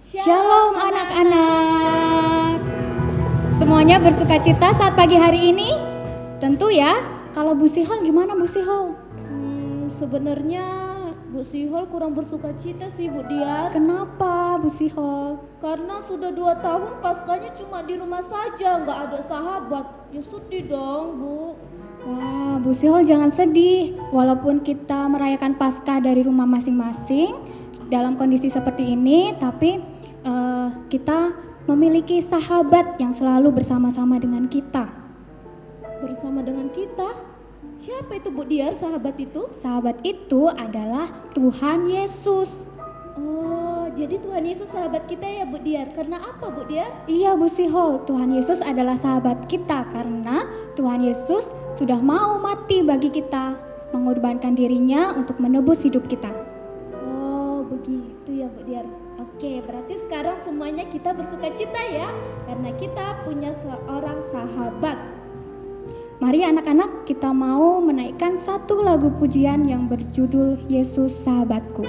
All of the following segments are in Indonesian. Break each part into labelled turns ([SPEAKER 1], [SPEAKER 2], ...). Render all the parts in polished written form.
[SPEAKER 1] Shalom anak-anak. Semuanya bersukacita saat pagi hari ini? Tentu ya. Kalau Bu Sihol gimana Bu Sihol?
[SPEAKER 2] Sebenarnya Bu Sihol kurang bersukacita sih Bu Dian.
[SPEAKER 1] Kenapa Bu Sihol?
[SPEAKER 2] Karena sudah 2 tahun paskanya cuma di rumah saja, nggak ada sahabat. Ya sedih dong Bu.
[SPEAKER 1] Wah, Bu Sihol jangan sedih. Walaupun kita merayakan Paskah dari rumah masing-masing dalam kondisi seperti ini, tapi kita memiliki sahabat yang selalu bersama-sama dengan kita.
[SPEAKER 2] Bersama dengan kita? Siapa itu Bu Dian sahabat itu?
[SPEAKER 1] Sahabat itu adalah Tuhan Yesus.
[SPEAKER 2] Oh, jadi Tuhan Yesus sahabat kita ya Bu Dian. Karena apa Bu Dian?
[SPEAKER 1] Iya Bu Sihol, Tuhan Yesus adalah sahabat kita karena Tuhan Yesus sudah mau mati bagi kita, mengorbankan dirinya untuk menebus hidup kita.
[SPEAKER 2] Oh, begitu ya Bu Dian. Oke, berarti sekarang semuanya kita bersukacita ya, karena kita punya seorang sahabat.
[SPEAKER 1] Mari anak-anak, kita mau menaikkan satu lagu pujian yang berjudul Yesus Sahabatku.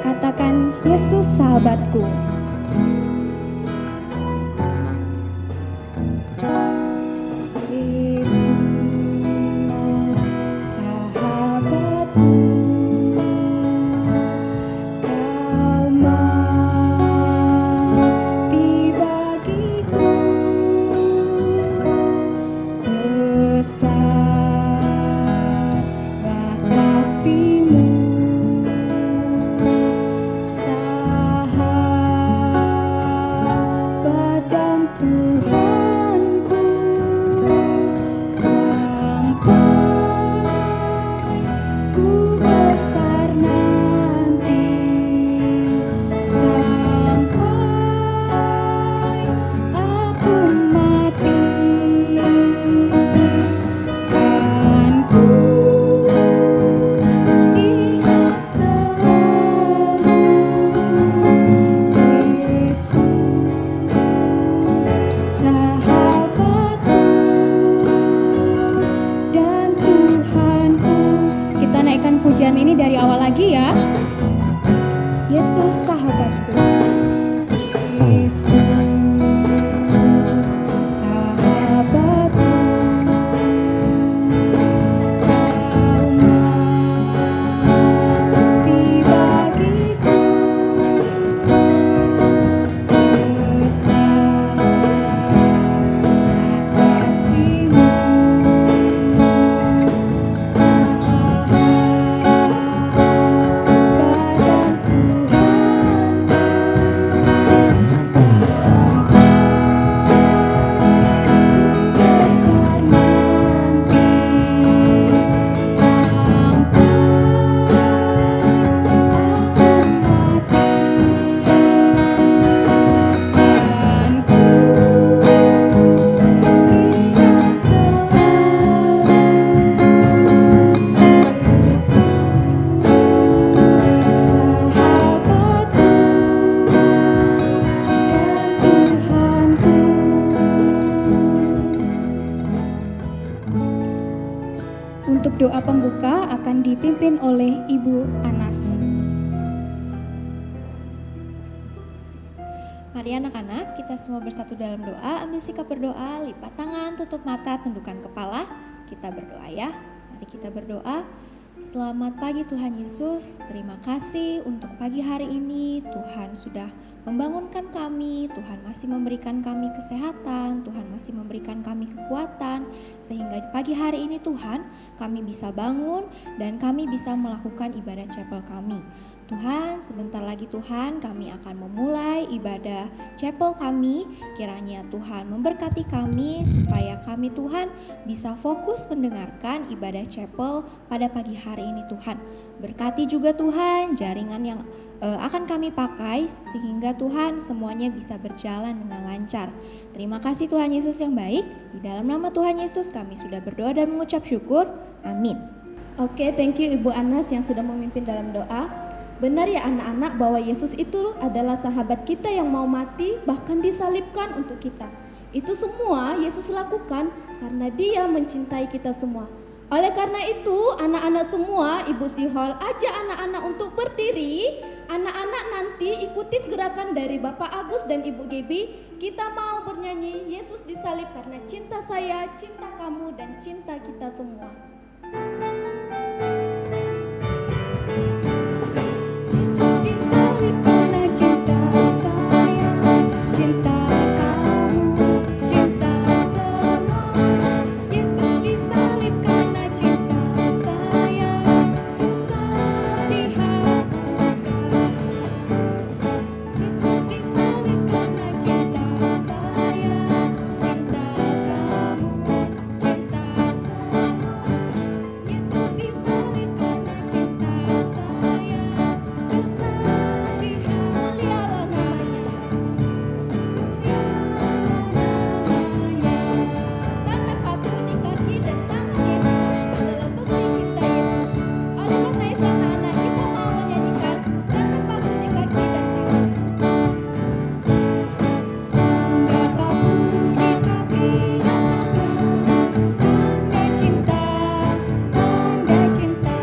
[SPEAKER 1] Katakan, Yesus sahabatku. Pujian ini dari awal lagi ya. Yesus sahabatku. Yesus sahabatku. Kau mati bagiku. Besar kasih-Mu. Untuk doa pembuka akan dipimpin oleh Ibu Anas.
[SPEAKER 3] Mari anak-anak, kita semua bersatu dalam doa. Ambil sikap berdoa, lipat tangan, tutup mata, tundukkan kepala. Kita berdoa ya. Mari kita berdoa. Selamat pagi Tuhan Yesus. Terima kasih untuk pagi hari ini. Tuhan sudah membangunkan kami, Tuhan masih memberikan kami kesehatan, Tuhan masih memberikan kami kekuatan, sehingga di pagi hari ini Tuhan kami bisa bangun dan kami bisa melakukan ibadah chapel kami. Tuhan, sebentar lagi Tuhan kami akan memulai ibadah chapel kami. Kiranya Tuhan memberkati kami supaya kami Tuhan bisa fokus mendengarkan ibadah chapel pada pagi hari ini Tuhan. Berkati juga Tuhan jaringan yang akan kami pakai sehingga Tuhan semuanya bisa berjalan dengan lancar. Terima kasih Tuhan Yesus yang baik. Di dalam nama Tuhan Yesus kami sudah berdoa dan mengucap syukur. Amin.
[SPEAKER 2] Oke, thank you Ibu Anas yang sudah memimpin dalam doa. Benar ya anak-anak bahwa Yesus itu adalah sahabat kita yang mau mati bahkan disalibkan untuk kita. Itu semua Yesus lakukan karena Dia mencintai kita semua. Oleh karena itu, anak-anak semua, Ibu Sihol ajak anak-anak untuk berdiri. Anak-anak nanti ikutin gerakan dari Bapak Agus dan Ibu Gebi. Kita mau bernyanyi Yesus disalib karena cinta saya, cinta kamu, dan cinta kita semua.
[SPEAKER 1] Yesus disalib karena cinta saya, cinta kamu, cinta semua. Yesus disalib karena cinta saya, dosa dihapuskan. Yesus disalib karena cinta saya, cinta kamu, cinta semua. Yesus disalib karena cinta saya, dosa
[SPEAKER 2] Mulialah namanya. Tanda paku di kaki dan tangan Yesus adalah bukti cinta Yesus. Oleh karena itu anak-anak kita mau menyanyikan tanda paku di kaki dan tangan.
[SPEAKER 1] Tanda paku di kaki dan tangan, tanda cinta,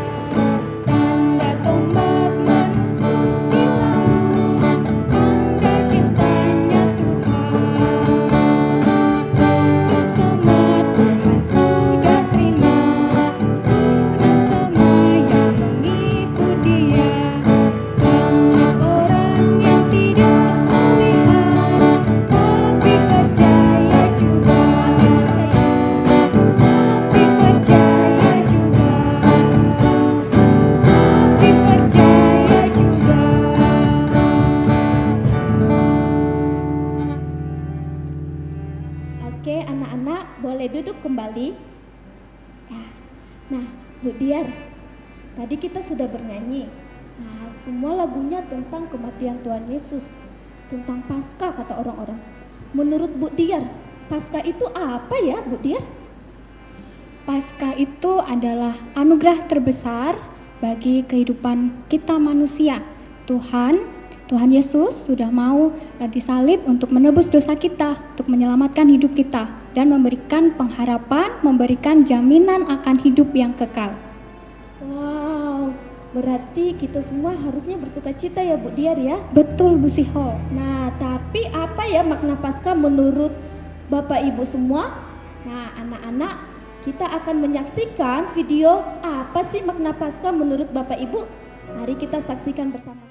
[SPEAKER 1] tanda tombak menusuk di laut, tanda cintanya Tuhan. Untuk semua Tuhan sudah terima, untuk semua yang mengikut Dia, selamat orang yang tidak melihat tapi percaya juga, tapi percaya juga, tapi percaya juga.
[SPEAKER 2] Oke, anak-anak boleh duduk kembali. Nah, Bu Diar, tadi kita sudah bernyanyi. Nah, semua lagunya tentang kematian Tuhan Yesus, tentang Paskah kata orang-orang. Menurut Bu Diar, Paskah itu apa ya, Bu Diar?
[SPEAKER 1] Paskah itu adalah anugerah terbesar bagi kehidupan kita manusia. Tuhan Yesus sudah mau disalib untuk menebus dosa kita, untuk menyelamatkan hidup kita, dan memberikan pengharapan, memberikan jaminan akan hidup yang kekal.
[SPEAKER 2] Wow, berarti kita semua harusnya bersuka cita ya Bu Diar ya.
[SPEAKER 1] Betul Bu Siho.
[SPEAKER 2] Nah, tapi apa ya makna Paskah menurut Bapak Ibu semua? Nah, anak-anak, kita akan menyaksikan video apa sih makna Paskah menurut Bapak Ibu? Mari kita saksikan bersama.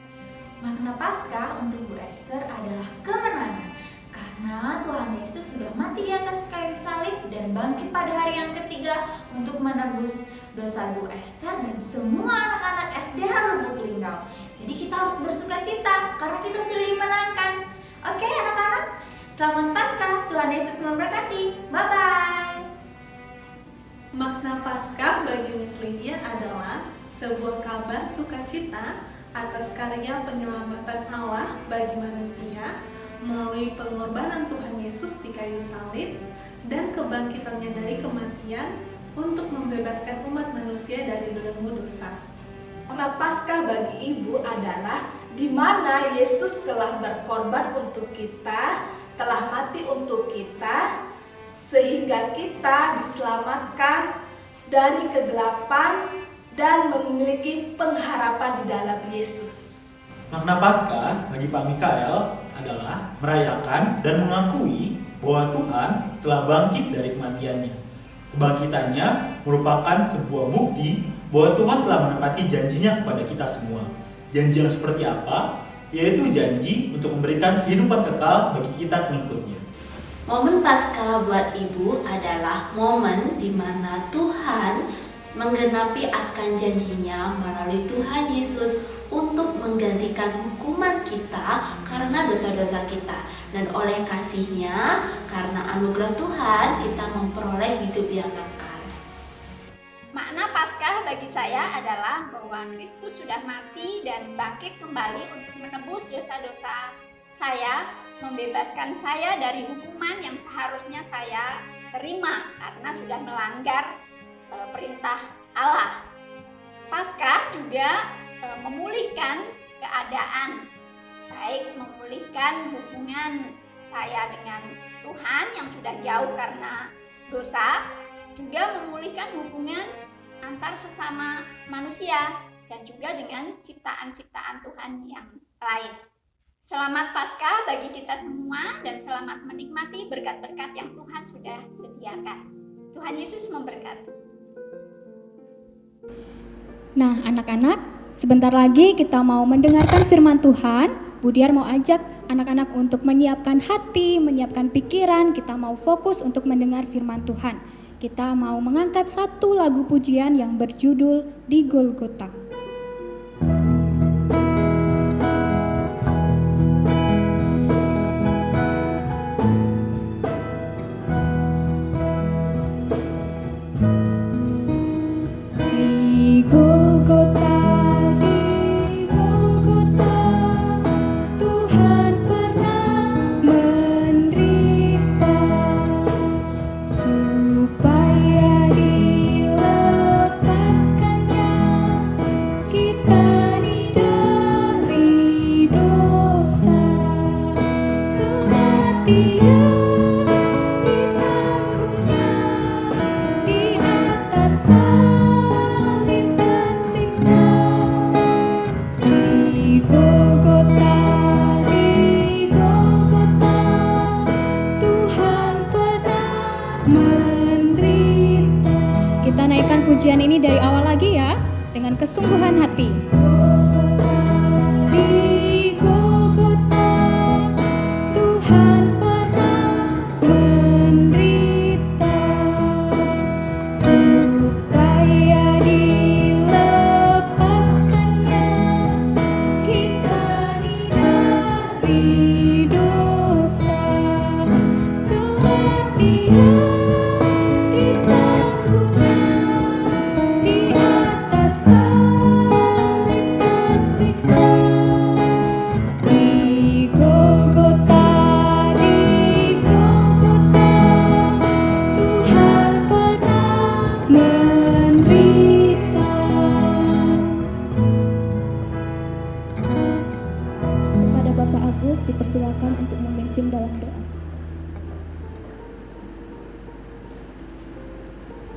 [SPEAKER 4] Makna Paskah untuk Bu Esther adalah kemenangan karena Tuhan Yesus sudah mati di atas kayu salib dan bangkit pada hari yang ketiga untuk menebus dosa Bu Esther dan semua anak-anak SDH Lubuk Linggau. Jadi kita harus bersuka cita karena kita sudah dimenangkan. Oke anak-anak, selamat Paskah, Tuhan Yesus memberkati. Bye-bye.
[SPEAKER 5] Makna Paskah bagi Miss Lydia adalah sebuah kabar sukacita atas karya penyelamatan Allah bagi manusia melalui pengorbanan Tuhan Yesus di kayu salib dan kebangkitannya dari kematian untuk membebaskan umat manusia dari belenggu dosa.
[SPEAKER 4] Makna Paskah bagi ibu adalah di mana Yesus telah berkorban untuk kita, telah mati untuk kita, sehingga kita diselamatkan dari kegelapan dan memiliki pengharapan di dalam Yesus.
[SPEAKER 6] Makna Paskah bagi Pak Mikael adalah merayakan dan mengakui bahwa Tuhan telah bangkit dari kematiannya. Kebangkitannya merupakan sebuah bukti bahwa Tuhan telah menepati janjinya kepada kita semua. Janji yang seperti apa? Yaitu janji untuk memberikan kehidupan kekal bagi kita pengikutnya.
[SPEAKER 7] Momen Paskah buat ibu adalah momen di mana Tuhan menggenapi akan janjinya melalui Tuhan Yesus untuk menggantikan hukuman kita karena dosa-dosa kita. Dan oleh kasih-Nya, karena anugerah Tuhan, kita memperoleh hidup yang kekal.
[SPEAKER 8] Makna Paskah bagi saya adalah bahwa Kristus sudah mati dan bangkit kembali untuk menebus dosa-dosa saya, membebaskan saya dari hukuman yang seharusnya saya terima karena sudah melanggar perintah Allah. Paskah juga memulihkan keadaan, baik memulihkan hubungan saya dengan Tuhan yang sudah jauh karena dosa, juga memulihkan hubungan antar sesama manusia dan juga dengan ciptaan-ciptaan Tuhan yang lain. Selamat Paskah bagi kita semua dan selamat menikmati berkat-berkat yang Tuhan sudah sediakan. Tuhan Yesus memberkati.
[SPEAKER 1] Nah, anak-anak, sebentar lagi kita mau mendengarkan firman Tuhan. Budiar mau ajak anak-anak untuk menyiapkan hati, menyiapkan pikiran. Kita mau fokus untuk mendengar firman Tuhan. Kita mau mengangkat satu lagu pujian yang berjudul Di Golgota. Kita naikkan pujian ini dari awal lagi ya, dengan kesungguhan hati. Di Golgota Tuhan pernah menderita supaya dilepaskannya kita dari dosa, kematian dipersilakan untuk memimpin dalam doa.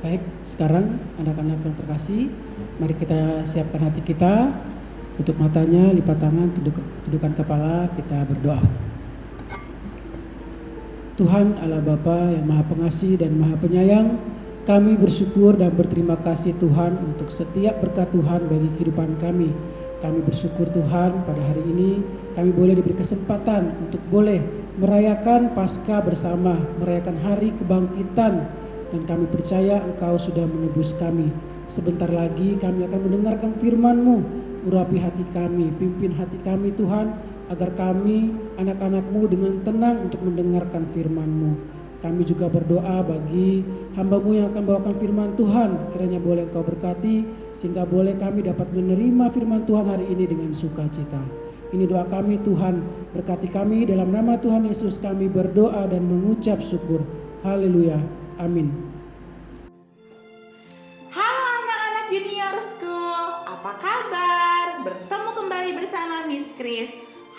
[SPEAKER 9] Baik, sekarang anak-anak yang terkasih, mari kita siapkan hati kita, tutup matanya, lipat tangan, tundukkan kepala, kita berdoa. Tuhan Allah Bapa yang Maha Pengasih dan Maha Penyayang, kami bersyukur dan berterima kasih Tuhan untuk setiap berkat Tuhan bagi kehidupan kami. Kami bersyukur Tuhan pada hari ini kami boleh diberi kesempatan untuk boleh merayakan Paskah bersama, merayakan hari kebangkitan, dan kami percaya Engkau sudah menebus kami. Sebentar lagi kami akan mendengarkan firman-Mu. Urapi hati kami, pimpin hati kami Tuhan, agar kami anak-anak-Mu dengan tenang untuk mendengarkan firman-Mu. Kami juga berdoa bagi hamba-Mu yang akan bawakan firman Tuhan, kiranya boleh Engkau berkati, sehingga boleh kami dapat menerima firman Tuhan hari ini dengan sukacita. Ini doa kami Tuhan, berkati kami dalam nama Tuhan Yesus kami berdoa dan mengucap syukur. Haleluya, amin.
[SPEAKER 10] Halo anak-anak Junior School, apa kabar? Bertemu kembali bersama Miss Kris.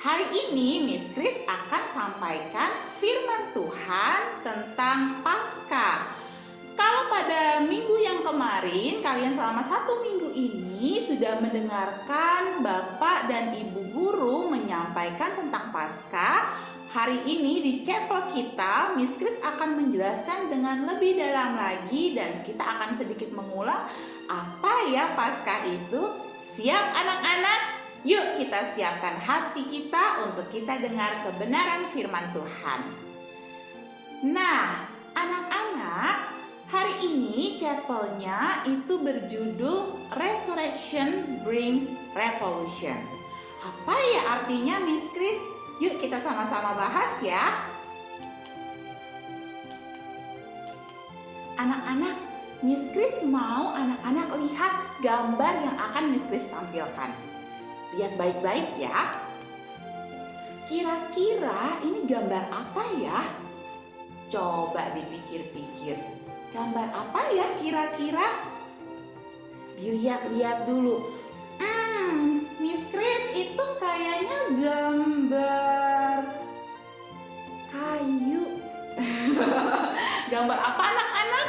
[SPEAKER 10] Hari ini Miss Kris akan sampaikan firman Tuhan tentang Paskah. Kalau pada minggu yang kemarin kalian selama 1 minggu ini sudah mendengarkan Bapak dan Ibu Guru menyampaikan tentang Paskah, hari ini di chapel kita Miss Kris akan menjelaskan dengan lebih dalam lagi dan kita akan sedikit mengulang apa ya Paskah itu. Siap anak-anak? Yuk kita siapkan hati kita untuk kita dengar kebenaran firman Tuhan. Nah, anak-anak, hari ini chapelnya itu berjudul Resurrection Brings Revolution. Apa ya artinya Miss Kris? Yuk kita sama-sama bahas ya. Anak-anak, Miss Kris mau anak-anak lihat gambar yang akan Miss Kris tampilkan. Lihat baik-baik ya. Kira-kira ini gambar apa ya? Coba dipikir-pikir. Gambar apa ya kira-kira? Dilihat-lihat dulu. Miss Chris, itu kayaknya gambar kayu. Gambar apa anak-anak?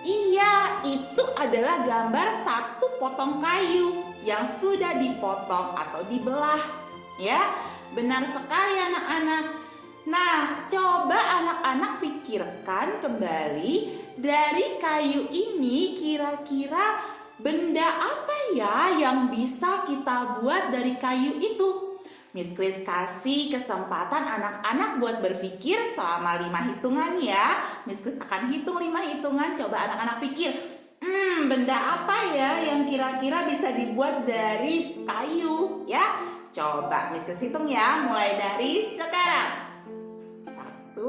[SPEAKER 10] Iya, itu adalah gambar satu potong kayu yang sudah dipotong atau dibelah. Ya, benar sekali anak-anak. Nah, coba anak-anak pikirkan kembali, dari kayu ini kira-kira benda apa ya yang bisa kita buat dari kayu itu? Miss Chris kasih kesempatan anak-anak buat berpikir selama 5 hitungan ya. Miss Chris akan hitung 5 hitungan. Coba anak-anak pikir, benda apa ya yang kira-kira bisa dibuat dari kayu ya? Coba Miss Chris hitung ya, mulai dari sekarang. 1,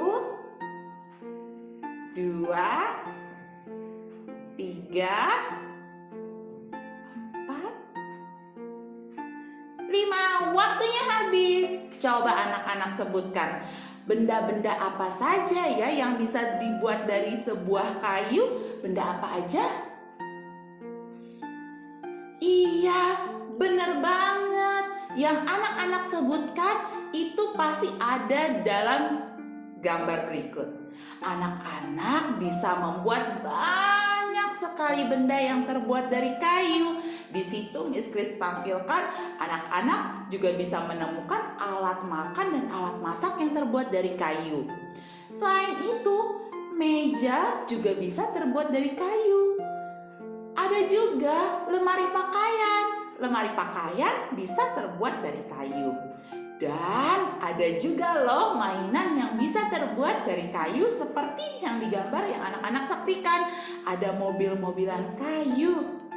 [SPEAKER 10] 2, 3, 5. Waktunya habis. Coba anak-anak sebutkan benda-benda apa saja ya yang bisa dibuat dari sebuah kayu. Benda apa aja? Iya, benar banget. Yang anak-anak sebutkan itu pasti ada dalam gambar berikut. Anak-anak bisa membuat banyak sekali benda yang terbuat dari kayu. Di situ Miss Chris tampilkan anak-anak juga bisa menemukan alat makan dan alat masak yang terbuat dari kayu. Selain itu, meja juga bisa terbuat dari kayu. Ada juga lemari pakaian. Lemari pakaian bisa terbuat dari kayu. Dan ada juga loh mainan yang bisa terbuat dari kayu seperti yang digambar yang anak-anak saksikan. Ada mobil-mobilan kayu.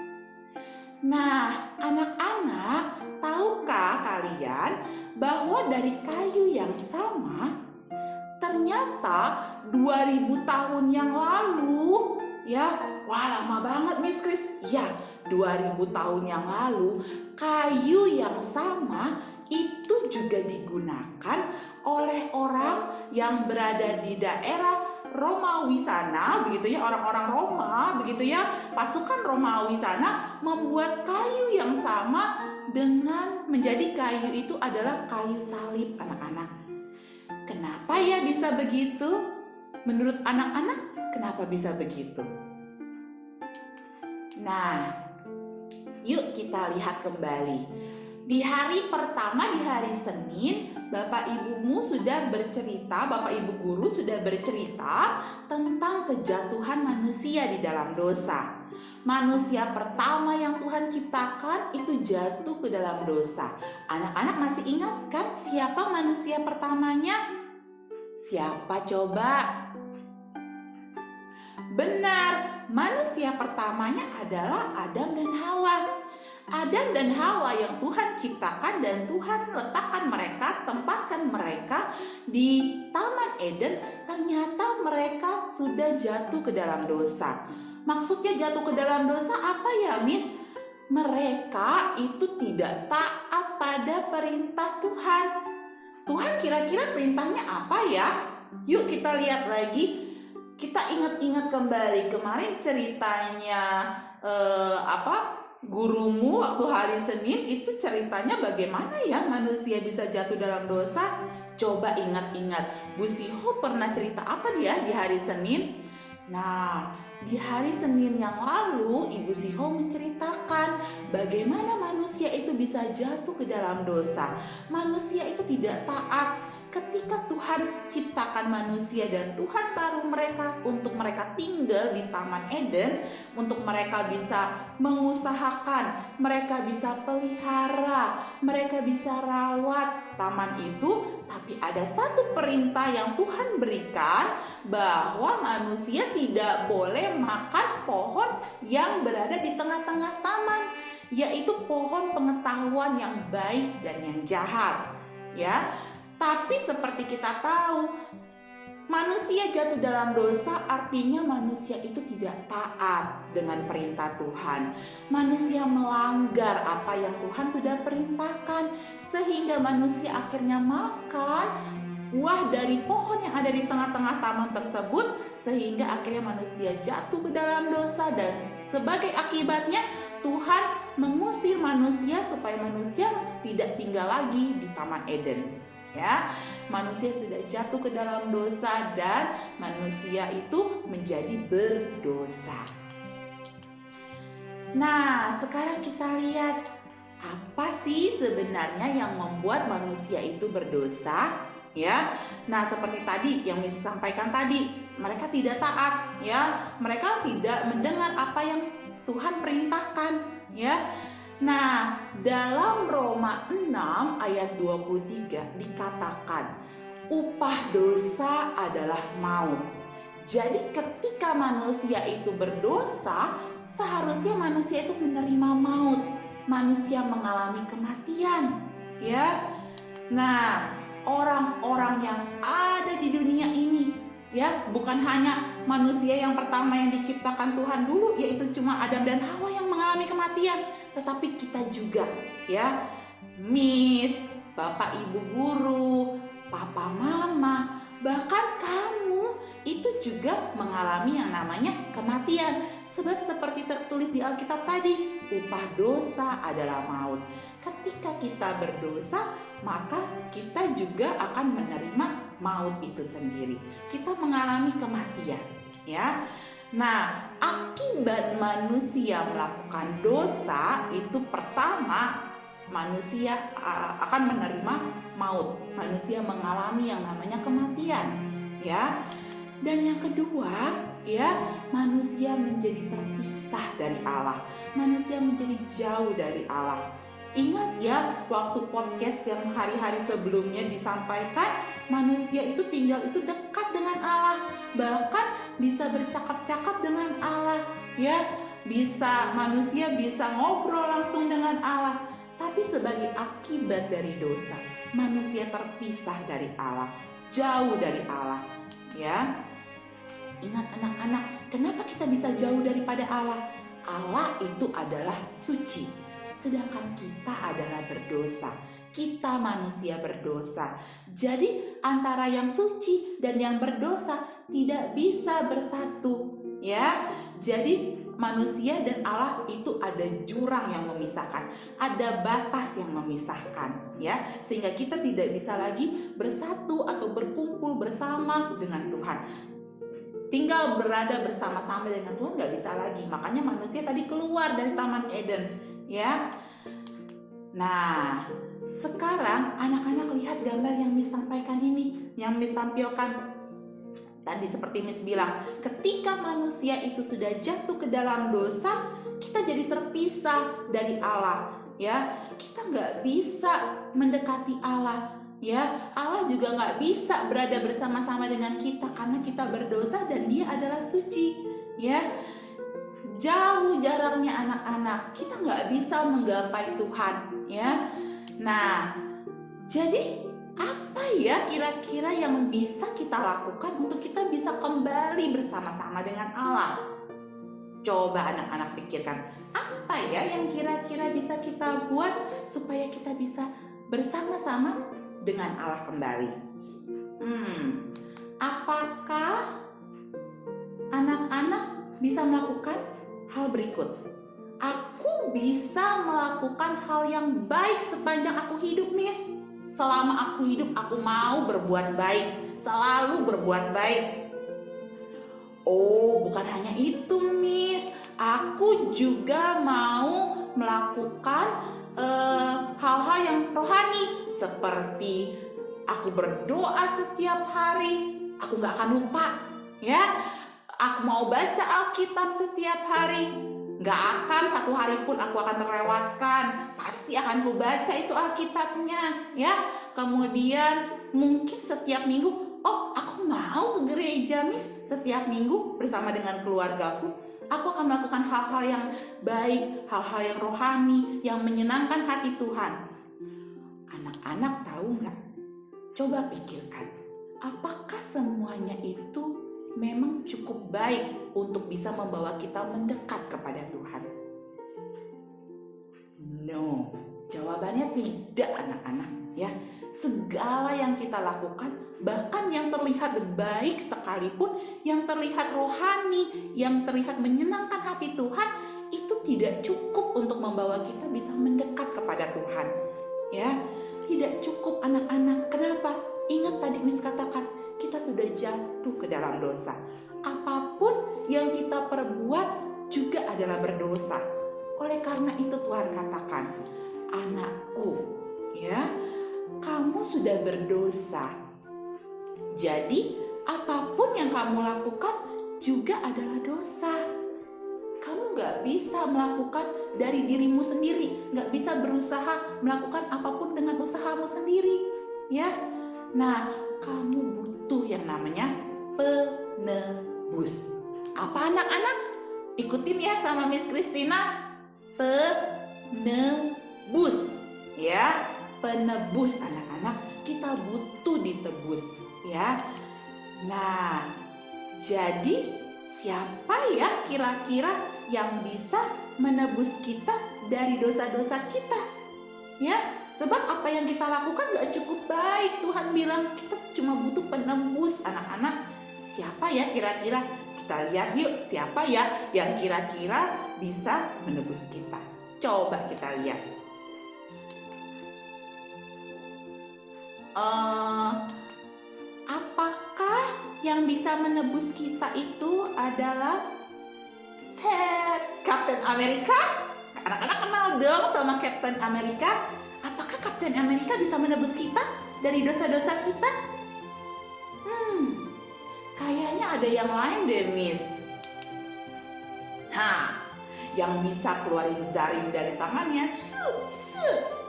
[SPEAKER 10] Nah, anak-anak, tahukah kalian bahwa dari kayu yang sama ternyata 2000 tahun yang lalu, ya, wah lama banget Miss Chris. Ya, 2000 tahun yang lalu kayu yang sama itu juga digunakan oleh orang yang berada di daerah Romawi sana, begitu ya, orang-orang Roma, begitu ya, pasukan Romawi sana membuat kayu yang sama dengan menjadi kayu itu adalah kayu salib anak-anak. Kenapa ya bisa begitu? Menurut anak-anak, kenapa bisa begitu? Nah, yuk kita lihat kembali. Di hari pertama, di hari Senin, Bapak Ibumu sudah bercerita, Bapak Ibu guru sudah bercerita tentang kejatuhan manusia di dalam dosa. Manusia pertama yang Tuhan ciptakan itu jatuh ke dalam dosa. Anak-anak masih ingat kan siapa manusia pertamanya? Siapa coba? Benar, manusia pertamanya adalah Adam dan Hawa. Adam dan Hawa yang Tuhan ciptakan dan Tuhan letakkan mereka, tempatkan mereka di Taman Eden, ternyata mereka sudah jatuh ke dalam dosa. Maksudnya jatuh ke dalam dosa apa ya, Miss? Mereka itu tidak taat pada perintah Tuhan. Tuhan kira-kira perintahnya apa ya? Yuk kita lihat lagi. Kita ingat-ingat kembali kemarin ceritanya gurumu waktu hari Senin itu ceritanya bagaimana ya manusia bisa jatuh dalam dosa? Coba ingat-ingat, Bu Siho pernah cerita apa dia di hari Senin? Nah, di hari Senin yang lalu Ibu Siho menceritakan bagaimana manusia itu bisa jatuh ke dalam dosa. Manusia itu tidak taat. Ketika Tuhan ciptakan manusia dan Tuhan taruh mereka untuk mereka tinggal di Taman Eden, untuk mereka bisa mengusahakan, mereka bisa pelihara, mereka bisa rawat taman itu, tapi ada satu perintah yang Tuhan berikan bahwa manusia tidak boleh makan pohon yang berada di tengah-tengah taman, yaitu pohon pengetahuan yang baik dan yang jahat. Ya. Tapi seperti kita tahu, manusia jatuh dalam dosa artinya manusia itu tidak taat dengan perintah Tuhan. Manusia melanggar apa yang Tuhan sudah perintahkan, sehingga manusia akhirnya makan buah dari pohon yang ada di tengah-tengah taman tersebut, sehingga akhirnya manusia jatuh ke dalam dosa dan sebagai akibatnya Tuhan mengusir manusia supaya manusia tidak tinggal lagi di Taman Eden. Ya, manusia sudah jatuh ke dalam dosa dan manusia itu menjadi berdosa. Nah, sekarang kita lihat apa sih sebenarnya yang membuat manusia itu berdosa? Ya, nah seperti tadi yang disampaikan tadi, mereka tidak taat, ya, mereka tidak mendengar apa yang Tuhan perintahkan, ya. Nah, dalam Roma 6 ayat 23 dikatakan, upah dosa adalah maut. Jadi ketika manusia itu berdosa, seharusnya manusia itu menerima maut. Manusia mengalami kematian, ya. Nah, orang-orang yang ada di dunia ini, ya, bukan hanya manusia yang pertama yang diciptakan Tuhan dulu, yaitu cuma Adam dan Hawa yang mengalami kematian, tetapi kita juga, ya, Miss, Bapak Ibu guru, Papa Mama, bahkan kamu itu juga mengalami yang namanya kematian. Sebab seperti tertulis di Alkitab tadi, upah dosa adalah maut. Ketika kita berdosa, maka kita juga akan menerima maut itu sendiri. Kita mengalami kematian, ya. Nah, akibat manusia melakukan dosa itu pertama, manusia akan menerima maut. Manusia mengalami yang namanya kematian, ya. Dan yang kedua, ya, manusia menjadi terpisah dari Allah. Manusia menjadi jauh dari Allah. Ingat ya, waktu podcast yang hari-hari sebelumnya disampaikan, manusia itu tinggal itu dekat dengan Allah, bahkan bisa bercakap-cakap dengan Allah, ya, manusia bisa ngobrol langsung dengan Allah. Tapi sebagai akibat dari dosa, manusia terpisah dari Allah, jauh dari Allah, ya. Ingat anak-anak, kenapa kita bisa jauh daripada Allah? Allah itu adalah suci, sedangkan kita adalah berdosa. Kita manusia berdosa. Jadi antara yang suci dan yang berdosa tidak bisa bersatu, ya. Jadi manusia dan Allah itu ada jurang yang memisahkan, ada batas yang memisahkan, ya, sehingga kita tidak bisa lagi bersatu atau berkumpul bersama dengan Tuhan. Tinggal berada bersama-sama dengan Tuhan gak bisa lagi. Makanya manusia tadi keluar dari Taman Eden, ya. Nah, sekarang anak-anak lihat gambar yang Miss sampaikan ini, yang Miss tampilkan tadi. Seperti Miss bilang, ketika manusia itu sudah jatuh ke dalam dosa, kita jadi terpisah dari Allah, ya. Kita gak bisa mendekati Allah, ya. Allah juga gak bisa berada bersama-sama dengan kita karena kita berdosa dan Dia adalah suci, ya. Jauh jaraknya anak-anak, kita gak bisa menggapai Tuhan, ya. Nah, jadi apa ya kira-kira yang bisa kita lakukan untuk kita bisa kembali bersama-sama dengan Allah? Coba anak-anak pikirkan, apa ya yang kira-kira bisa kita buat supaya kita bisa bersama-sama dengan Allah kembali? Apakah anak-anak bisa melakukan hal berikut? Aku bisa melakukan hal yang baik sepanjang aku hidup, Miss. Selama aku hidup, aku mau berbuat baik, selalu berbuat baik. Oh, bukan hanya itu, Miss. Aku juga mau melakukan hal-hal yang rohani, seperti aku berdoa setiap hari. Aku gak akan lupa, ya. Aku mau baca Alkitab setiap hari. Gak akan satu hari pun aku akan terlewatkan. Pasti akan ku baca itu Alkitabnya, ya. Kemudian mungkin setiap minggu, oh aku mau ke gereja, Miss, setiap minggu bersama dengan keluargaku. Aku akan melakukan hal-hal yang baik, hal-hal yang rohani, yang menyenangkan hati Tuhan. Anak-anak tahu gak? Coba pikirkan, apakah semuanya itu memang cukup baik untuk bisa membawa kita mendekat kepada Tuhan? No, jawabannya tidak, anak-anak, ya. Segala yang kita lakukan, bahkan yang terlihat baik sekalipun, yang terlihat rohani, yang terlihat menyenangkan hati Tuhan, itu tidak cukup untuk membawa kita bisa mendekat kepada Tuhan. Ya, tidak cukup anak-anak. Kenapa? Ingat tadi Miss katakan, kita sudah jatuh ke dalam dosa. Apapun yang kita perbuat juga adalah berdosa. Oleh karena itu Tuhan katakan, anakku, ya, kamu sudah berdosa. Jadi apapun yang kamu lakukan juga adalah dosa. Kamu gak bisa melakukan dari dirimu sendiri, gak bisa berusaha melakukan apapun dengan usahamu sendiri, ya. Nah, kamu butuh yang namanya penebus. Apa anak-anak? Ikutin ya sama Miss Christina. Penebus, ya. Penebus anak-anak, kita butuh ditebus, ya. Nah, jadi siapa ya kira-kira yang bisa menebus kita dari dosa-dosa kita? Ya, sebab apa yang kita lakukan gak cukup baik. Tuhan bilang kita cuma butuh penebus anak-anak. Siapa ya kira-kira? Kita lihat yuk, siapa ya yang kira-kira bisa menebus kita. Coba kita lihat. Apakah yang bisa menebus kita itu adalah Captain America? Anak-anak kenal dong sama Captain America. Apakah Captain America bisa menebus kita dari dosa-dosa kita? Kayaknya ada yang lain deh, Miss. Yang bisa keluarin jaring dari tangannya.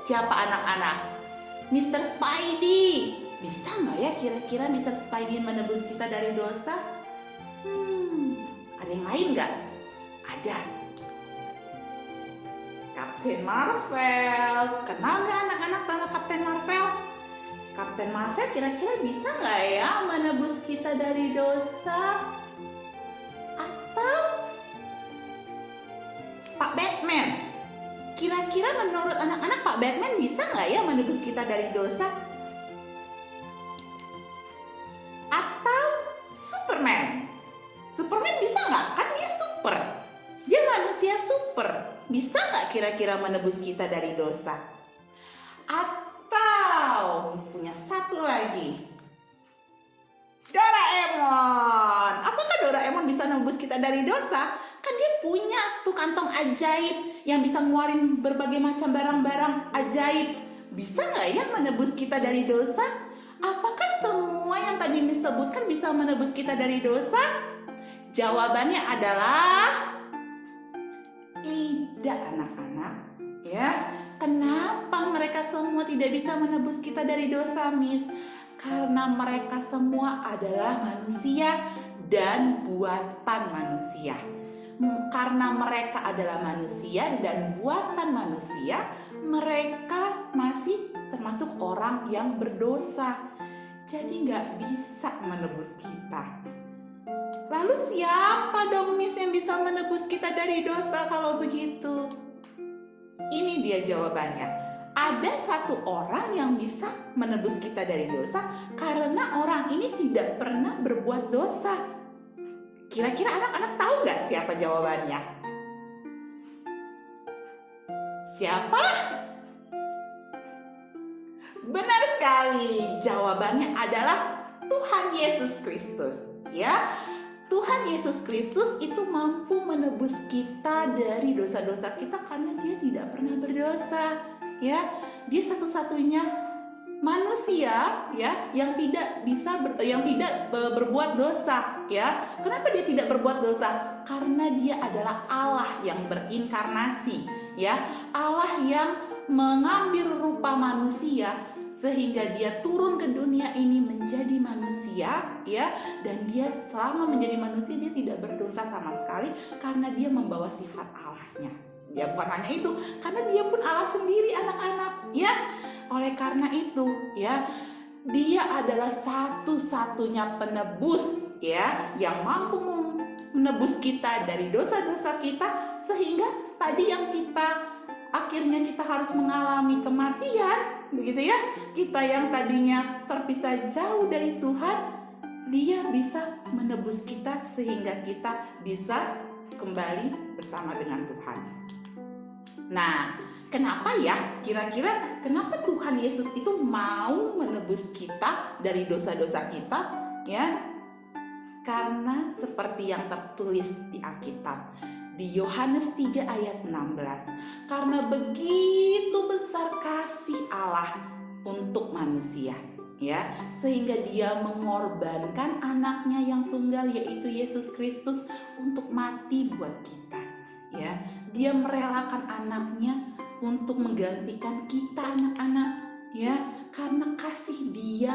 [SPEAKER 10] Siapa anak-anak? Mr. Spidey. Bisa nggak ya kira-kira Mr. Spidey menebus kita dari dosa? Ada yang lain nggak? Ada. Captain Marvel. Kenal nggak anak-anak sama Captain Marvel? Captain Marvel kira-kira bisa nggak ya menebus kita dari dosa? Atau Pak Batman? Kira-kira menurut anak-anak Pak Batman bisa nggak ya menebus kita dari dosa? Atau Superman? Superman bisa nggak? Kan dia super. Dia manusia super. Bisa nggak kira-kira menebus kita dari dosa? Atau Miss punya satu lagi. Doraemon. Apakah Doraemon bisa menebus kita dari dosa? Kan dia punya tuh kantong ajaib yang bisa ngeluarin berbagai macam barang-barang ajaib. Bisa nggak ya menebus kita dari dosa? Apakah semua yang tadi Miss sebutkan bisa menebus kita dari dosa? Jawabannya adalah tidak, anak-anak. Ya, kenapa mereka semua tidak bisa menebus kita dari dosa, Miss? Karena mereka semua adalah manusia dan buatan manusia. Karena mereka adalah manusia dan buatan manusia, mereka masih termasuk orang yang berdosa. Jadi nggak bisa menebus kita. Lalu siapa dong, Miss, yang bisa menebus kita dari dosa kalau begitu? Ini dia jawabannya. Ada satu orang yang bisa menebus kita dari dosa karena orang ini tidak pernah berbuat dosa. Kira-kira anak-anak tahu nggak siapa jawabannya? Siapa? Benar sekali, jawabannya adalah Tuhan Yesus Kristus. Ya, Tuhan Yesus Kristus itu mampu menebus kita dari dosa-dosa kita karena dia tidak pernah berdosa. Ya, dia satu-satunya manusia ya yang tidak berbuat dosa, ya. Kenapa dia tidak berbuat dosa? Karena dia adalah Allah yang berinkarnasi, ya. Allah yang mengambil rupa manusia sehingga dia turun ke dunia ini menjadi manusia, ya. Dan dia selama menjadi manusia dia tidak berdosa sama sekali karena dia membawa sifat Allahnya. Ya, bukan hanya itu, karena dia pun Allah sendiri, anak-anak, ya. Oleh karena itu, ya, dia adalah satu-satunya penebus, ya, yang mampu menebus kita dari dosa-dosa kita, sehingga tadi yang akhirnya kita harus mengalami kematian, begitu ya. Kita yang tadinya terpisah jauh dari Tuhan, dia bisa menebus kita sehingga kita bisa kembali bersama dengan Tuhan. Nah, kenapa ya? Kira-kira kenapa Tuhan Yesus itu mau menebus kita dari dosa-dosa kita? Ya, karena seperti yang tertulis di Alkitab, di Yohanes 3 ayat 16, karena begitu besar kasih Allah untuk manusia, ya, sehingga Dia mengorbankan anaknya yang tunggal, yaitu Yesus Kristus, untuk mati buat kita, ya. Dia merelakan anaknya untuk menggantikan kita anak-anak, ya, karena kasih Dia,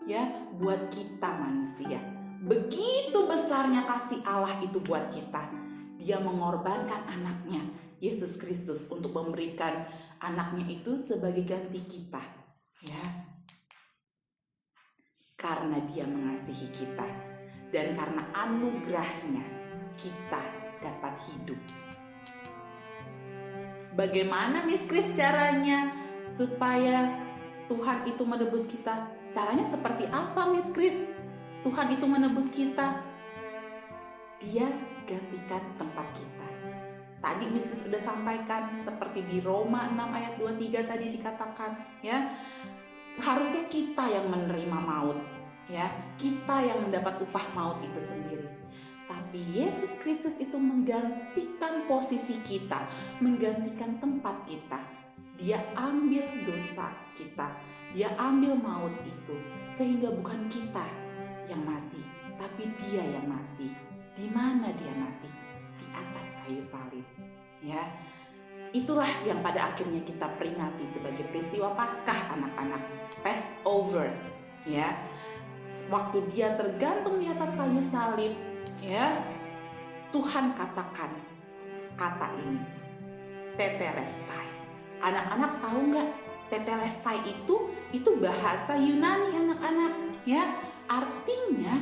[SPEAKER 10] ya, buat kita manusia. Begitu besarnya kasih Allah itu buat kita. Dia mengorbankan anaknya, Yesus Kristus, untuk memberikan anaknya itu sebagai ganti kita, ya. Karena Dia mengasihi kita dan karena anugerahnya kita dapat hidup. Bagaimana Miss Kris caranya supaya Tuhan itu menebus kita? Caranya seperti apa Miss Kris? Tuhan itu menebus kita. Dia gantikan tempat kita. Tadi Miss Kris sudah sampaikan seperti di Roma 6 ayat 23 tadi dikatakan, ya. Harusnya kita yang menerima maut, ya. Kita yang mendapat upah maut itu sendiri. Tapi Yesus Kristus itu menggantikan posisi kita, menggantikan tempat kita. Dia ambil dosa kita, Dia ambil maut itu, sehingga bukan kita yang mati, tapi Dia yang mati. Di mana Dia mati? Di atas kayu salib, ya. Itulah yang pada akhirnya kita peringati sebagai peristiwa Paskah anak-anak, Passover, ya. Waktu Dia tergantung di atas kayu salib, ya, Tuhan katakan kata ini, tetelestai. Anak-anak tahu nggak tetelestai itu bahasa Yunani anak-anak, ya, artinya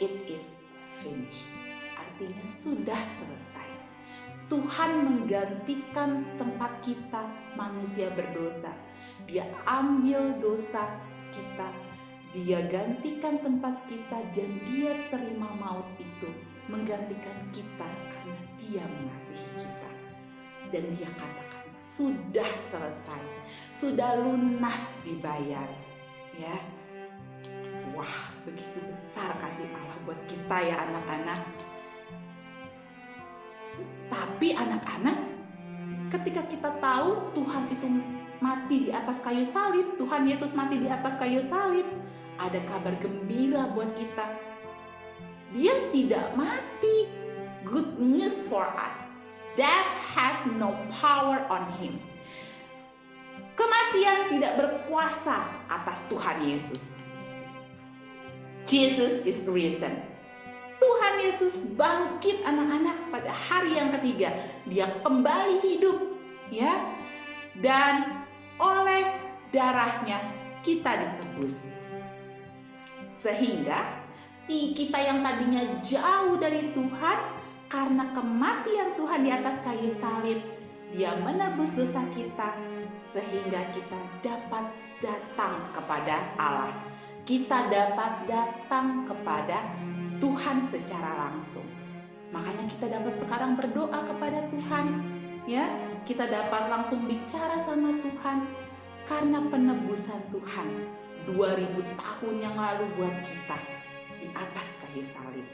[SPEAKER 10] it is finished, artinya sudah selesai. Tuhan menggantikan tempat kita manusia berdosa. Dia ambil dosa kita, Dia gantikan tempat kita, dan Dia terima maut itu menggantikan kita karena Dia mengasihi kita. Dan Dia katakan sudah selesai, sudah lunas dibayar, ya. Wah, begitu besar kasih Allah buat kita ya anak-anak. Tapi anak-anak, ketika kita tahu Tuhan itu mati di atas kayu salib, Tuhan Yesus mati di atas kayu salib, ada kabar gembira buat kita. Dia tidak mati. Good news for us. Death has no power on Him. Kematian tidak berkuasa atas Tuhan Yesus. Jesus is risen. Tuhan Yesus bangkit anak-anak pada hari yang ketiga. Dia kembali hidup, ya. Dan oleh darahnya kita ditebus. Sehingga kita yang tadinya jauh dari Tuhan, karena kematian Tuhan di atas kayu salib, Dia menebus dosa kita, sehingga kita dapat datang kepada Allah. Kita dapat datang kepada Tuhan secara langsung. Makanya kita dapat sekarang berdoa kepada Tuhan, ya. Kita dapat langsung bicara sama Tuhan karena penebusan Tuhan 2000 tahun yang lalu buat kita di atas kayu salib.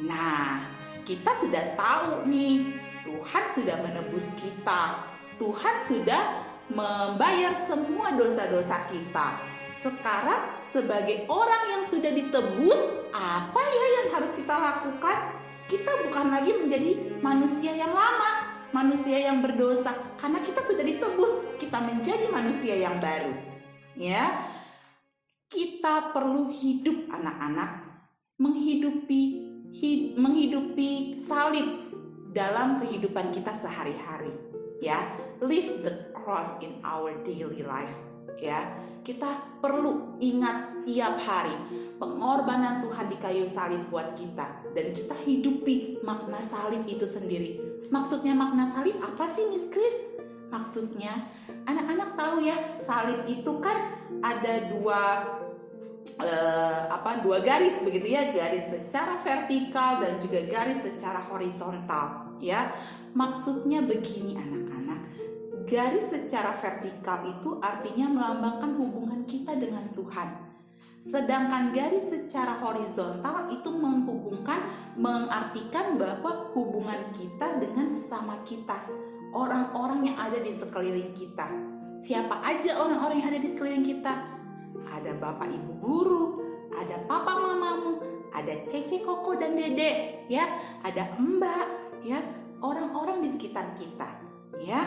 [SPEAKER 10] Nah, kita sudah tahu nih, Tuhan sudah menebus kita. Tuhan sudah membayar semua dosa-dosa kita. Sekarang sebagai orang yang sudah ditebus, apa ya yang harus kita lakukan? Kita bukan lagi menjadi manusia yang lama, manusia yang berdosa, karena kita sudah ditebus, kita menjadi manusia yang baru. Ya, kita perlu hidup anak-anak, menghidupi salib dalam kehidupan kita sehari-hari. Ya, live the cross in our daily life. Ya, kita perlu ingat tiap hari pengorbanan Tuhan di kayu salib buat kita, dan kita hidupi makna salib itu sendiri. Maksudnya makna salib apa sih Miss Kris? Maksudnya anak-anak tahu ya, salib itu kan ada dua dua garis begitu ya, garis secara vertikal dan juga garis secara horizontal ya. Maksudnya begini anak-anak, garis secara vertikal itu artinya melambangkan hubungan kita dengan Tuhan. Sedangkan garis secara horizontal itu mengartikan bahwa hubungan kita dengan sesama kita, orang-orang yang ada di sekeliling kita. Siapa aja orang-orang yang ada di sekeliling kita? Ada bapak ibu guru, ada papa mamamu, ada cece koko dan dede, ya, ada mbak, ya, orang-orang di sekitar kita, ya.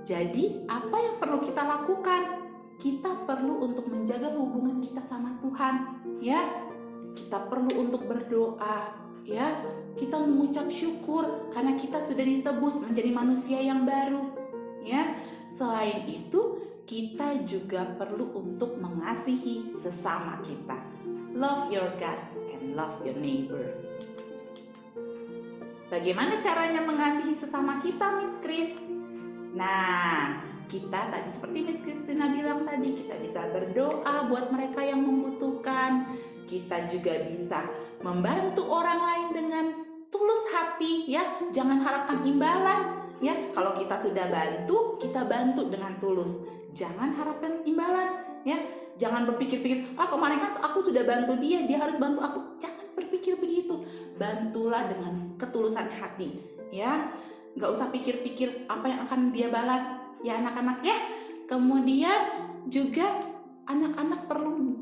[SPEAKER 10] Jadi apa yang perlu kita lakukan? Kita perlu untuk menjaga hubungan kita sama Tuhan, ya. Kita perlu untuk berdoa, ya. Kita mengucap syukur karena kita sudah ditebus menjadi manusia yang baru, ya. Selain itu, kita juga perlu untuk mengasihi sesama kita. Love your God and love your neighbors. Bagaimana caranya mengasihi sesama kita, Miss Chris? Nah, kita tadi seperti Miss Christina bilang tadi, kita bisa berdoa buat mereka yang membutuhkan. Kita juga bisa membantu orang lain dengan tulus hati, ya. Jangan harapkan imbalan, ya. Kalau kita sudah bantu, kita bantu dengan tulus. Jangan harapkan imbalan, ya. Jangan berpikir-pikir, kemarin kan aku sudah bantu dia, dia harus bantu aku. Jangan berpikir begitu. Bantulah dengan ketulusan hati, ya. Gak usah pikir-pikir apa yang akan dia balas, ya anak-anak, ya. Kemudian juga anak-anak perlu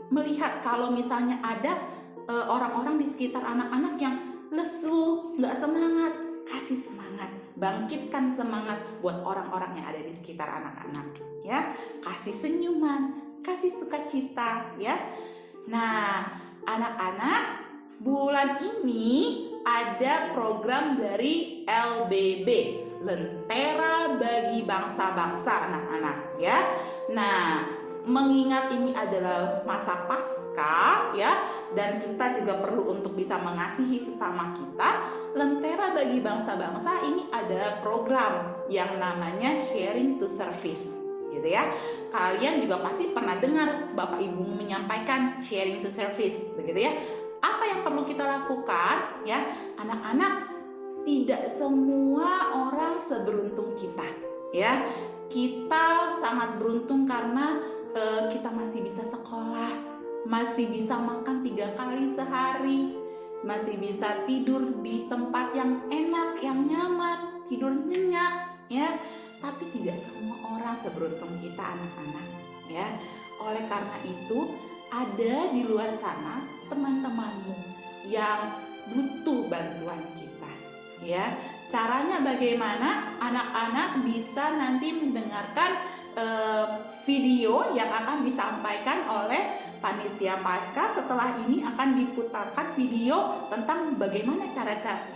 [SPEAKER 10] melihat kalau misalnya ada orang-orang di sekitar anak-anak yang lesu, gak semangat, kasih semangat, bangkitkan semangat buat orang-orang yang ada di sekitar anak-anak, ya. Kasih senyuman, kasih sukacita, ya. Nah, anak-anak, bulan ini ada program dari LBB, Lentera Bagi Bangsa-Bangsa, anak-anak, ya. Nah, mengingat ini adalah masa Paskah, ya, dan kita juga perlu untuk bisa mengasihi sesama kita. Lentera Bagi Bangsa-Bangsa ini adalah program yang namanya Sharing to Service, gitu ya. Kalian juga pasti pernah dengar Bapak Ibu menyampaikan Sharing to Service, begitu ya. Apa yang perlu kita lakukan, ya, anak-anak? Tidak semua orang seberuntung kita, ya. Kita sangat beruntung karena kita masih bisa sekolah, masih bisa makan 3 kali sehari, masih bisa tidur di tempat yang enak, yang nyaman, tidur nyenyak, ya. Tapi tidak semua orang seberuntung kita, anak-anak, ya. Oleh karena itu, ada di luar sana teman-temanmu yang butuh bantuan kita, ya. Caranya bagaimana? Anak-anak bisa nanti mendengarkan video yang akan disampaikan oleh panitia Paskah. Setelah ini akan diputarkan video tentang bagaimana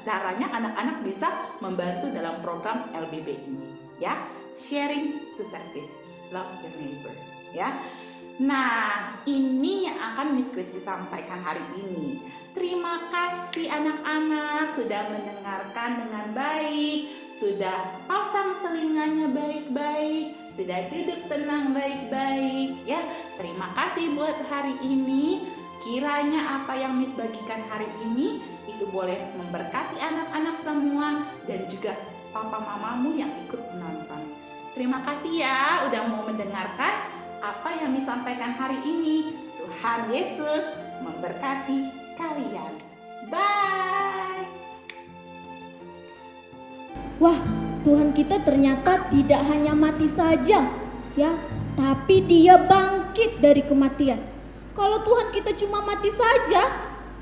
[SPEAKER 10] caranya anak-anak bisa membantu dalam program LBB ini, ya. Sharing to Service, love your neighbor, ya. Nah, ini yang akan Miss Christy sampaikan hari ini. Terima kasih anak-anak sudah mendengarkan dengan baik, sudah pasang telinganya baik-baik, sudah duduk tenang baik-baik, ya. Terima kasih buat hari ini. Kiranya apa yang Miss bagikan hari ini itu boleh memberkati anak-anak semua dan juga papa mamamu yang ikut menonton. Terima kasih ya udah mau mendengarkan apa yang disampaikan hari ini. Tuhan Yesus memberkati kalian. Bye.
[SPEAKER 2] Wah, Tuhan kita ternyata tidak hanya mati saja, ya, tapi Dia bangkit dari kematian. Kalau Tuhan kita cuma mati saja,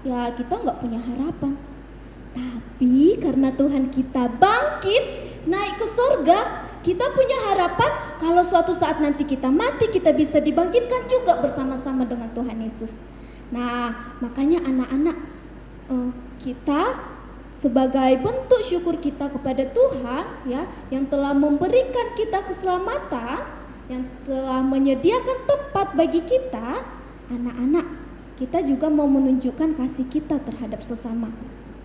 [SPEAKER 2] ya kita nggak punya harapan. Tapi karena Tuhan kita bangkit, naik ke surga, kita punya harapan kalau suatu saat nanti kita mati, kita bisa dibangkitkan juga bersama-sama dengan Tuhan Yesus. Nah, makanya anak-anak, kita sebagai bentuk syukur kita kepada Tuhan, ya, yang telah memberikan kita keselamatan, yang telah menyediakan tempat bagi kita, anak-anak, kita juga mau menunjukkan kasih kita terhadap sesama.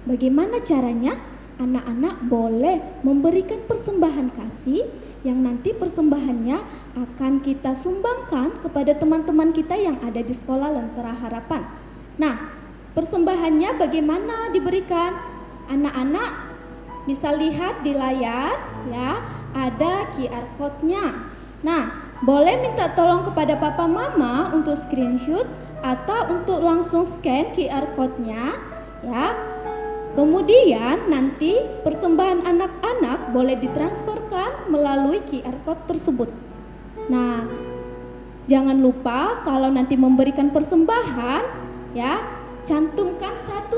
[SPEAKER 2] Bagaimana caranya? anak-anak boleh memberikan persembahan kasih yang nanti persembahannya akan kita sumbangkan kepada teman-teman kita yang ada di sekolah Lentera Harapan. Nah, persembahannya bagaimana diberikan? Anak-anak bisa lihat di layar ya, ada QR code-nya. Nah, boleh minta tolong kepada papa mama untuk screenshot atau untuk langsung scan QR code-nya ya. Kemudian nanti persembahan anak-anak boleh ditransferkan melalui QR code tersebut. Nah, jangan lupa kalau nanti memberikan persembahan ya, cantumkan Rp1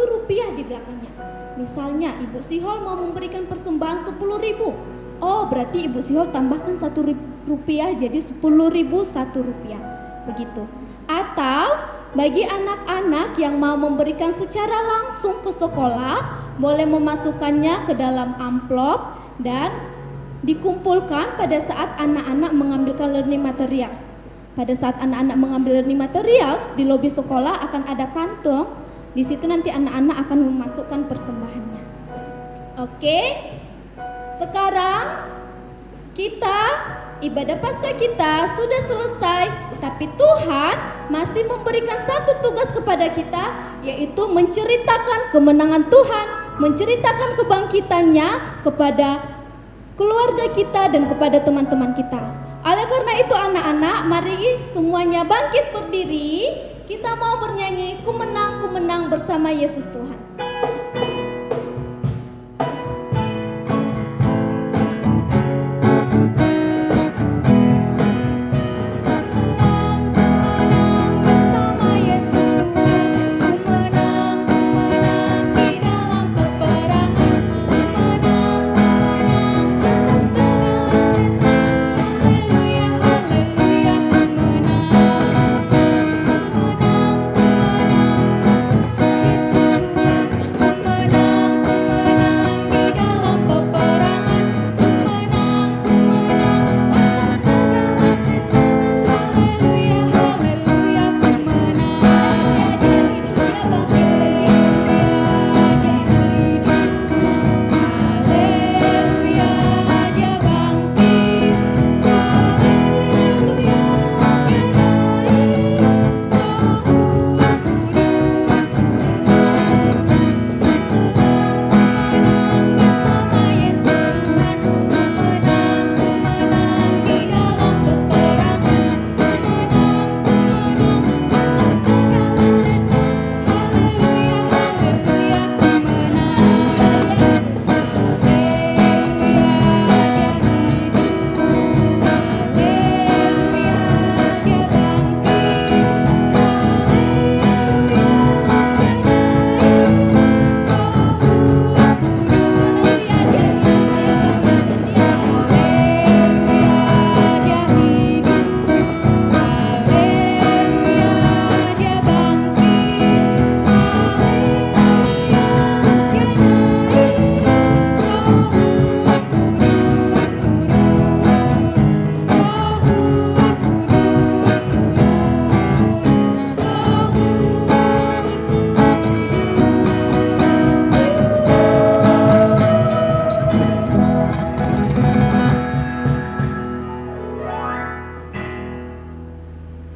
[SPEAKER 2] di belakangnya. Misalnya Ibu Sihol mau memberikan persembahan 10.000. Oh, berarti Ibu Sihol tambahkan Rp1 jadi Rp10.000 begitu. Atau bagi anak-anak yang mau memberikan secara langsung ke sekolah, boleh memasukkannya ke dalam amplop dan dikumpulkan pada saat anak-anak mengambilkan learning materials. Pada saat anak-anak mengambil learning materials, di lobi sekolah akan ada kantong. Di situ nanti anak-anak akan memasukkan persembahannya. Oke, sekarang ibadah Paskah kita sudah selesai, tapi Tuhan masih memberikan satu tugas kepada kita, yaitu menceritakan kemenangan Tuhan, menceritakan kebangkitannya kepada keluarga kita dan kepada teman-teman kita. Oleh karena itu anak-anak, mari semuanya bangkit berdiri. Kita mau bernyanyi "Ku menang, ku menang bersama Yesus Tuhan".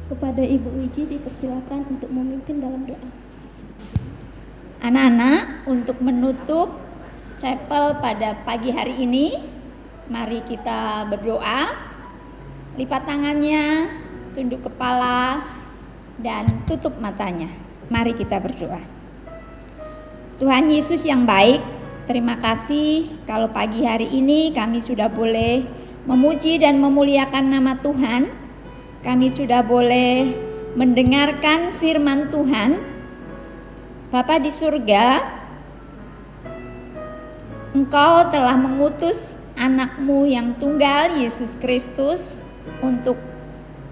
[SPEAKER 2] Kepada Ibu Wiji dipersilakan untuk memimpin dalam doa.
[SPEAKER 8] Anak-anak, untuk menutup chapel pada pagi hari ini, mari kita berdoa. Lipat tangannya, tunduk kepala, dan tutup matanya. Mari kita berdoa. Tuhan Yesus yang baik, terima kasih kalau pagi hari ini kami sudah boleh memuji dan memuliakan nama Tuhan. Kami sudah boleh mendengarkan firman Tuhan. Bapa di surga, Engkau telah mengutus anak-Mu yang tunggal, Yesus Kristus, untuk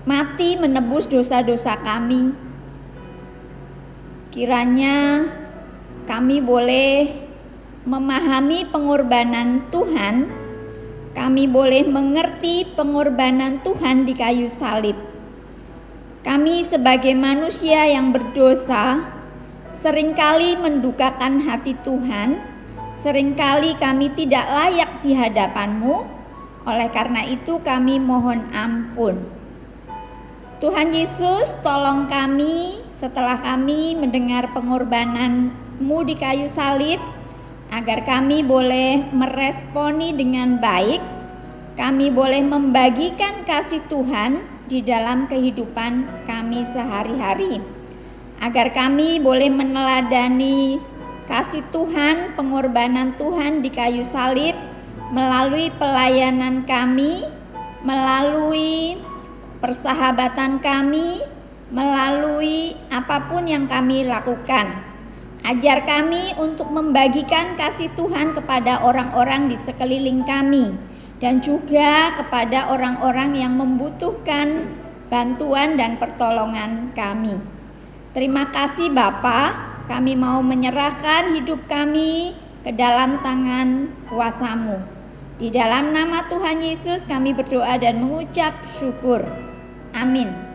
[SPEAKER 8] mati menebus dosa-dosa kami. Kiranya kami boleh memahami pengorbanan Tuhan, kami boleh mengerti pengorbanan Tuhan di kayu salib. Kami sebagai manusia yang berdosa seringkali mendukakan hati Tuhan, Seringkali kami tidak layak di hadapan-Mu, oleh karena itu kami mohon ampun. Tuhan Yesus, tolong kami setelah kami mendengar pengorbanan-Mu di kayu salib, agar kami boleh meresponi dengan baik, kami boleh membagikan kasih Tuhan di dalam kehidupan kami sehari-hari, agar kami boleh meneladani kasih Tuhan, pengorbanan Tuhan di kayu salib melalui pelayanan kami, melalui persahabatan kami, melalui apapun yang kami lakukan. Ajar kami untuk membagikan kasih Tuhan kepada orang-orang di sekeliling kami dan juga kepada orang-orang yang membutuhkan bantuan dan pertolongan kami. Terima kasih Bapa, kami mau menyerahkan hidup kami ke dalam tangan kuasa-Mu. Di dalam nama Tuhan Yesus kami berdoa dan mengucap syukur. Amin.